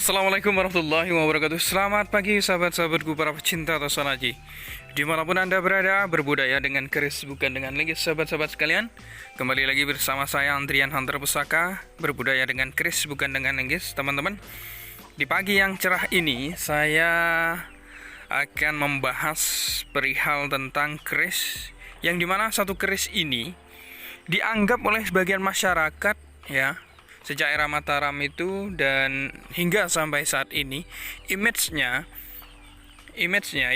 Assalamualaikum warahmatullahi wabarakatuh. Selamat pagi sahabat-sahabatku para pecinta tasanaji. Dimanapun anda berada, berbudaya dengan keris bukan dengan linggis. Sahabat-sahabat sekalian, kembali lagi bersama saya Andrian Hunter Pusaka, berbudaya dengan keris bukan dengan linggis. Teman-teman, di pagi yang cerah ini saya akan membahas perihal tentang keris, yang dimana satu keris ini dianggap oleh sebagian masyarakat, ya, sejak era Mataram itu dan hingga sampai saat ini, image-nya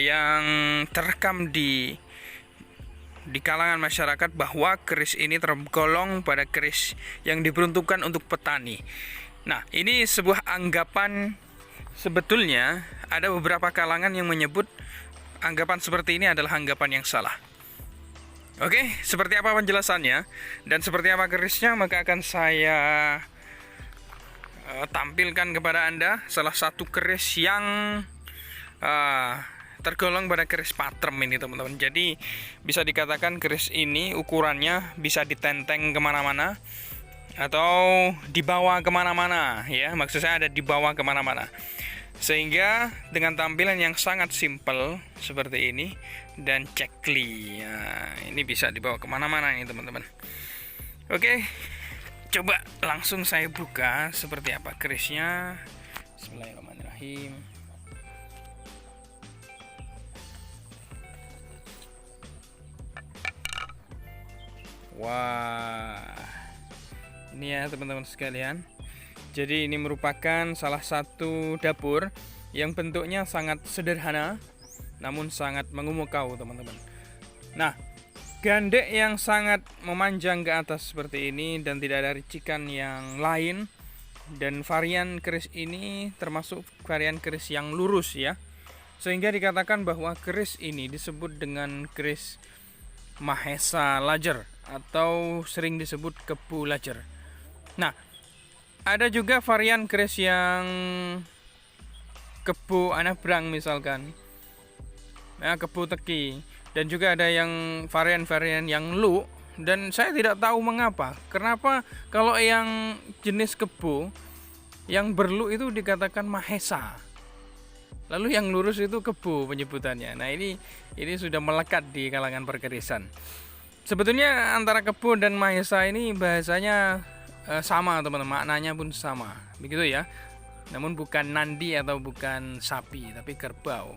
yang terekam di kalangan masyarakat bahwa keris ini tergolong pada keris yang diperuntukkan untuk petani. Nah, ini sebuah anggapan. Sebetulnya ada beberapa kalangan yang menyebut anggapan seperti ini adalah anggapan yang salah. Oke, seperti apa penjelasannya dan seperti apa kerisnya, maka akan saya tampilkan kepada anda salah satu keris yang tergolong pada keris patrem ini, teman-teman. Jadi bisa dikatakan keris ini ukurannya bisa ditenteng kemana-mana atau dibawa kemana-mana, ya, maksud saya ada dibawa kemana-mana, sehingga dengan tampilan yang sangat simpel seperti ini dan cekli, ini bisa dibawa kemana-mana ini, teman-teman. Oke, coba langsung saya buka seperti apa kerisnya. Bismillahirrahmanirrahim. Wah, ini ya teman-teman sekalian. Jadi ini merupakan salah satu dapur yang bentuknya sangat sederhana namun sangat memukau, teman-teman. Nah, gandek yang sangat memanjang ke atas seperti ini dan tidak ada ricikan yang lain, dan varian keris ini termasuk varian keris yang lurus, ya, sehingga dikatakan bahwa keris ini disebut dengan keris Mahesa Lajer atau sering disebut Kebu Lajer. Nah, ada juga varian keris yang Kebu Anabrang misalkan, ya, Kebu Teki, dan juga ada yang varian-varian yang lu, dan saya tidak tahu mengapa. Kenapa kalau yang jenis kebu yang berlu itu dikatakan Mahesa, lalu yang lurus itu kebu penyebutannya. Nah, ini sudah melekat di kalangan perkerisan. Sebetulnya antara kebu dan Mahesa ini bahasanya sama, teman-teman, maknanya pun sama, begitu ya. Namun bukan nandi atau bukan sapi, tapi kerbau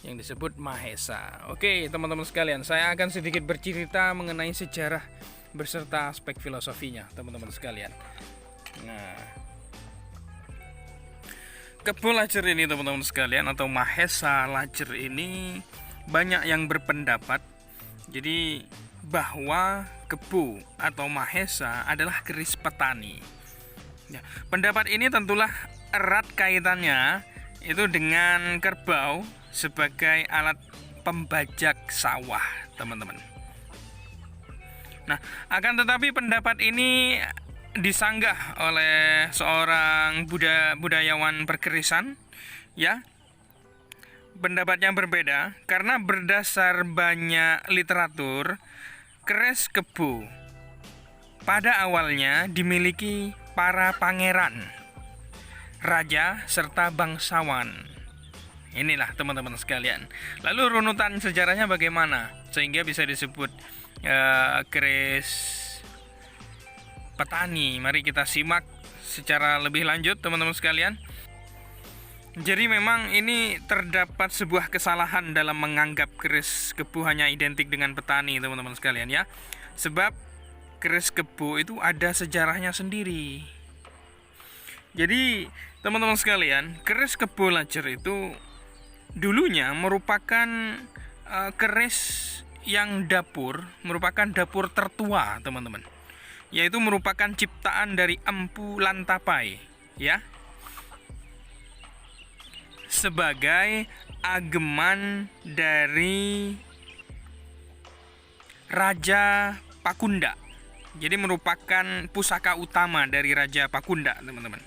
yang disebut Mahesa. Oke, teman-teman sekalian, saya akan sedikit bercerita mengenai sejarah beserta aspek filosofinya, teman-teman sekalian. Nah, Kebu Lajer ini, teman-teman sekalian, atau Mahesa Lajer ini banyak yang berpendapat jadi bahwa kebu atau Mahesa adalah keris petani. Ya, pendapat ini tentulah erat kaitannya itu dengan kerbau sebagai alat pembajak sawah, teman-teman. Nah, akan tetapi pendapat ini disanggah oleh seorang budayawan perkerisan, ya. Pendapatnya berbeda karena berdasar banyak literatur, keris kebu pada awalnya dimiliki para pangeran, raja, serta bangsawan. Inilah, teman-teman sekalian. Lalu runutan sejarahnya bagaimana sehingga bisa disebut keris petani? Mari kita simak secara lebih lanjut, teman-teman sekalian. Jadi memang ini terdapat sebuah kesalahan dalam menganggap keris kebu hanya identik dengan petani, teman-teman sekalian, ya. Sebab keris kebu itu ada sejarahnya sendiri. Jadi teman-teman sekalian, keris Kebu Lajer itu dulunya merupakan keris yang merupakan dapur tertua, teman-teman. Yaitu merupakan ciptaan dari Empu Lantapai, ya, sebagai ageman dari Raja Pakunda. Jadi merupakan pusaka utama dari Raja Pakunda, teman-teman.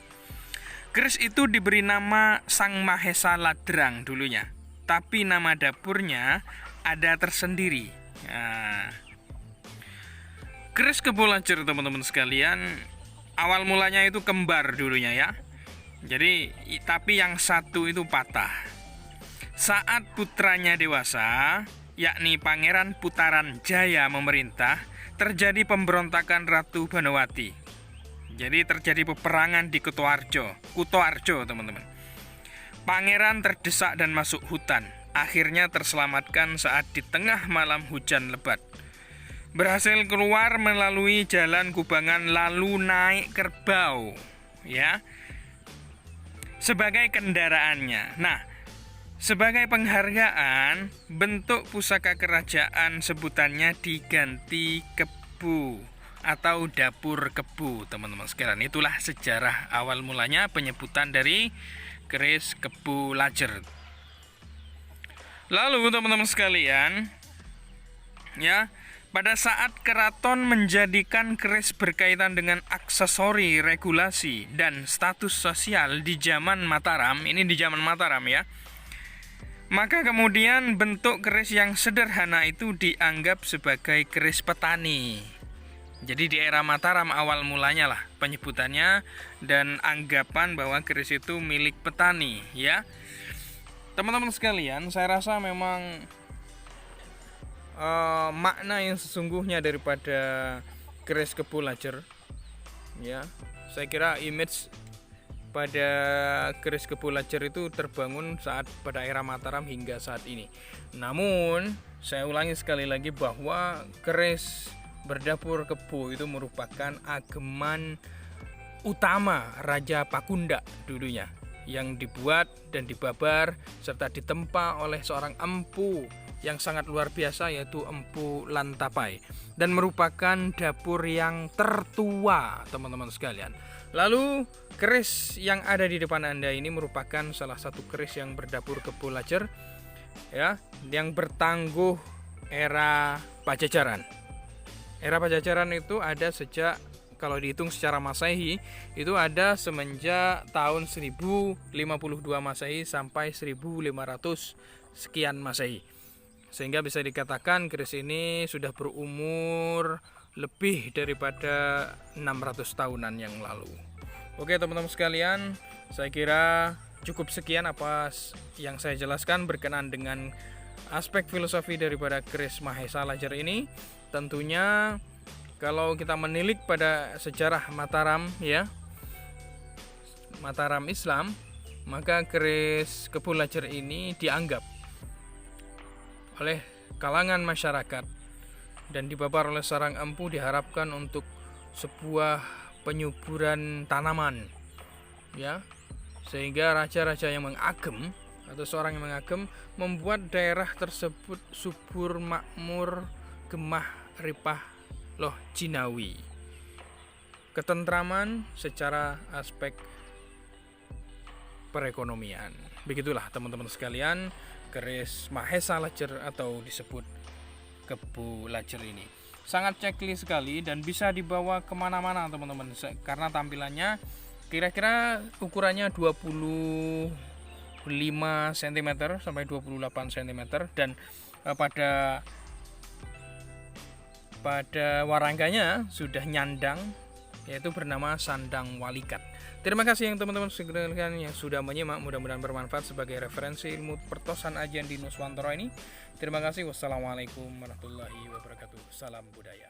Keris itu diberi nama Sang Mahesa Ladrang dulunya, tapi nama dapurnya ada tersendiri. Nah, keris Kebu Lajer, teman-teman sekalian, awal mulanya itu kembar dulunya, ya. Jadi tapi yang satu itu patah. Saat putranya dewasa, yakni Pangeran Putaran Jaya memerintah, terjadi pemberontakan Ratu Banowati. Jadi terjadi peperangan di Kutoarjo, teman-teman. Pangeran terdesak dan masuk hutan. Akhirnya terselamatkan saat di tengah malam hujan lebat. Berhasil keluar melalui jalan kubangan lalu naik kerbau, ya, sebagai kendaraannya. Nah, sebagai penghargaan, bentuk pusaka kerajaan sebutannya diganti kebu atau dapur kebu, teman-teman sekalian. Itulah sejarah awal mulanya penyebutan dari keris Kebu Lajer. Lalu teman-teman sekalian, ya, pada saat keraton menjadikan keris berkaitan dengan aksesori, regulasi, dan status sosial di zaman Mataram, ini di zaman Mataram ya, maka kemudian bentuk keris yang sederhana itu dianggap sebagai keris petani. Jadi di era Mataram awal mulanya lah penyebutannya dan anggapan bahwa keris itu milik petani, ya. Teman-teman sekalian, saya rasa memang makna yang sesungguhnya daripada keris Kebu Lajer, ya, saya kira image pada keris Kebu Lajer itu terbangun saat pada era Mataram hingga saat ini. Namun saya ulangi sekali lagi bahwa keris berdapur kebu itu merupakan ageman utama Raja Pakundak dulunya, yang dibuat dan dibabar serta ditempa oleh seorang empu yang sangat luar biasa, yaitu Empu Lantapai, dan merupakan dapur yang tertua, teman-teman sekalian. Lalu keris yang ada di depan Anda ini merupakan salah satu keris yang berdapur Kebu Lajer, ya, yang bertangguh era Pajajaran. Era Pajajaran itu ada sejak, kalau dihitung secara Masehi, itu ada semenjak tahun 1052 Masehi sampai 1500 sekian Masehi. Sehingga bisa dikatakan keris ini sudah berumur lebih daripada 600 tahunan yang lalu. Oke teman-teman sekalian, saya kira cukup sekian apa yang saya jelaskan berkenaan dengan aspek filosofi daripada keris Mahesa Lajer ini. Tentunya kalau kita menilik pada sejarah Mataram, ya, Mataram Islam, maka keris Kebu Lajer ini dianggap oleh kalangan masyarakat dan dibabar oleh seorang empu diharapkan untuk sebuah penyuburan tanaman, ya, sehingga raja-raja yang mengagem atau seorang yang mengagem membuat daerah tersebut subur, makmur, gemah, ripah, loh jinawi, ketentraman secara aspek perekonomian. Begitulah teman-teman sekalian, keris Mahesa Lajer atau disebut Kebu Lajer ini sangat checklist sekali dan bisa dibawa kemana-mana teman-teman, karena tampilannya kira-kira ukurannya 25 cm sampai 28 cm dan pada warangganya sudah nyandang, yaitu bernama Sandang Walikat. Terima kasih yang teman-teman sekalian yang sudah menyimak, mudah-mudahan bermanfaat sebagai referensi ilmu pertosan ajian di Nuswantoro ini. Terima kasih. Wassalamualaikum warahmatullahi wabarakatuh. Salam budaya.